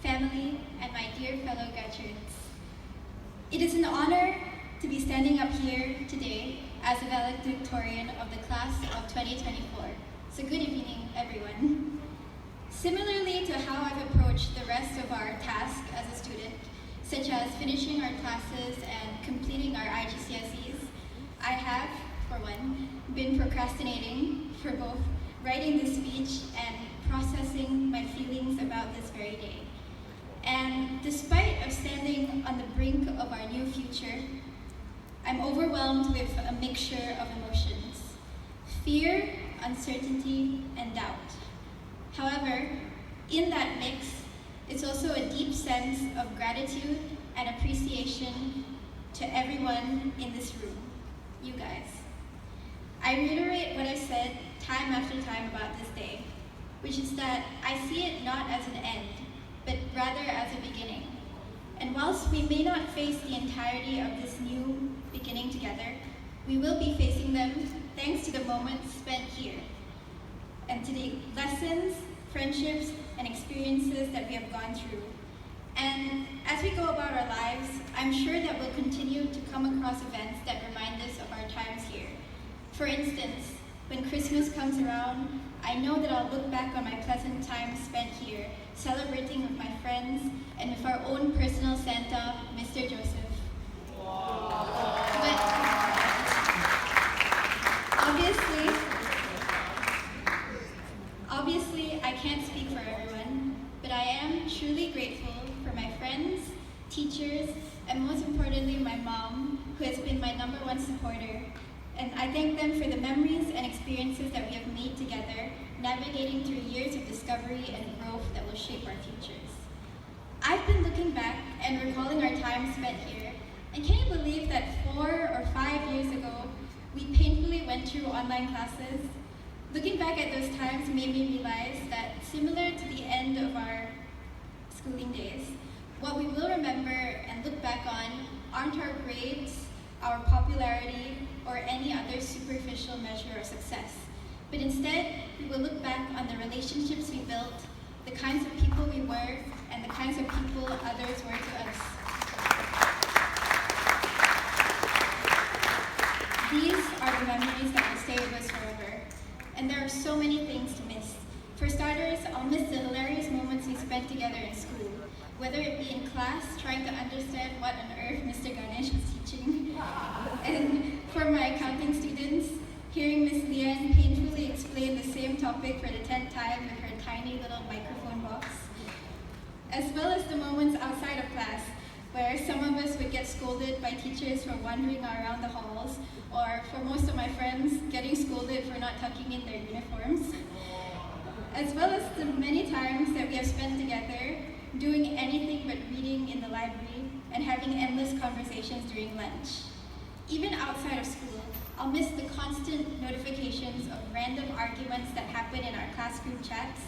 family, and my dear fellow graduates. It is an honor to be standing up here today as a valedictorian of the class of 2024. So good evening, everyone. Similarly to how I've approached the rest of our task as a student, such as finishing our classes and completing our IGCSEs, I have, for one, been procrastinating for both writing this speech and processing my feelings about this very day. And despite of standing on the brink of our new future, I'm overwhelmed with a mixture of emotions: fear, uncertainty, and doubt. However, in that mix, it's also a deep sense of gratitude and appreciation to everyone in this room, you guys. I reiterate what I said time after time about this day, which is that I see it not as an end, but rather as a beginning. And whilst we may not face the entirety of this new beginning together, we will be facing them thanks to the moments spent here, and to the lessons, friendships, and experiences that we have gone through. And as we go about our lives, I'm sure that we'll continue to come across events that remind us of our times here. For instance, when Christmas comes around, I know that I'll look back on my pleasant time spent here, celebrating with my friends and with our own personal Santa, Mr. Joseph. But obviously, I can't speak for everyone, but I am truly grateful for my friends, teachers, and most importantly, my mom, who has been my #1 supporter. And I thank them for the memories and experiences that we have made together, navigating through years of discovery and growth that will shape our futures. I've been looking back and recalling our time spent here, and can you believe that 4 or 5 years ago, we painfully went through online classes? Looking back at those times made me realize that similar to the end of our schooling days, what we will remember and look back on aren't our grades, our popularity, or any other superficial measure of success. But instead, we will look back on the relationships we built, the kinds of people we were, and the kinds of people others were to us. These are the memories that will stay with us forever. And there are so many things to miss. For starters, I'll miss the hilarious moments we spent together in school, whether it be in class, trying to understand what on earth Mr. Ganesh was teaching, and for my accounting students, hearing Miss Lian painfully explain the same topic for the 10th time with her tiny little microphone box, as well as the moments outside of class, where some of us would get scolded by teachers for wandering around the halls, or for most of my friends, getting scolded for not tucking in their uniforms, as well as the many times that we have spent together doing anything but reading in the library and having endless conversations during lunch. Even outside of school, I'll miss the constant notifications of random arguments that happen in our class group chats,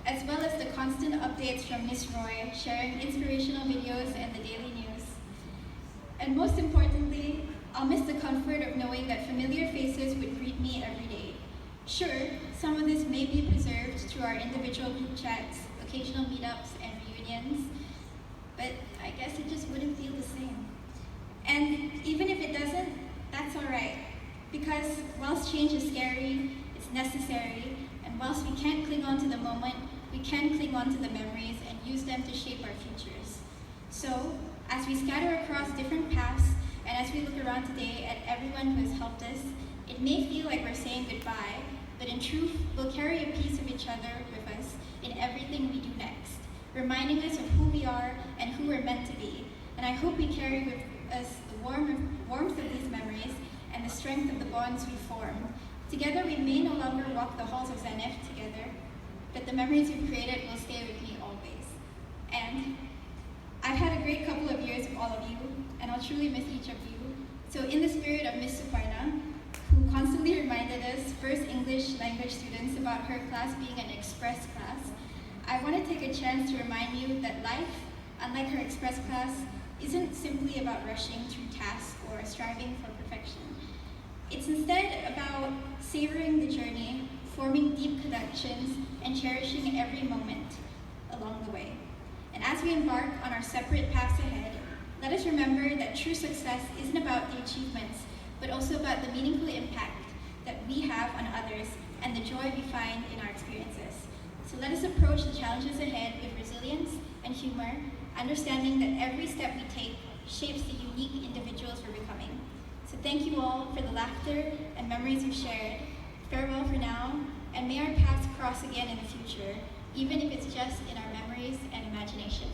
as well as the constant updates from Miss Roy sharing inspirational videos and the daily news. And most importantly, I'll miss the comfort of knowing that familiar faces would greet me every day. Sure, some of this may be preserved through our individual group chats, occasional meetups, and reunions, but I guess it just wouldn't feel the same. And even if it doesn't, that's all right, because whilst change is scary, it's necessary, and whilst we can't cling on to the moment, we can cling on to the memories and use them to shape our futures. So, as we scatter across different paths, and as we look around today at everyone who has helped us, it may feel like we're saying goodbye, but in truth, we'll carry a piece of each other with us in everything we do next, reminding us of who we are and who we're meant to be. And I hope we carry with us the warmth of these memories and the strength of the bonds we form. Together, we may no longer walk the halls of Zanef together, but the memories we've created will stay with me always. And I've had a great couple of years with all of you, and I'll truly miss each of you. So in the spirit of Miss Suparna, who constantly reminded us, first English language students, about her class being an express class, I want to take a chance to remind you that life, unlike her express class, isn't simply about rushing through tasks or striving for perfection. It's instead about savoring the journey, forming deep connections, and cherishing every moment along the way. And as we embark on our separate paths ahead, let us remember that true success isn't about the achievements, but also about the meaningful impact that we have on others and the joy we find in our experiences. So let us approach the challenges ahead with resilience and humor, understanding that every step we take shapes the unique individuals we're becoming. So thank you all for the laughter and memories you've shared. Farewell for now, and may our paths cross again in the future, even if it's just in our memories and imagination.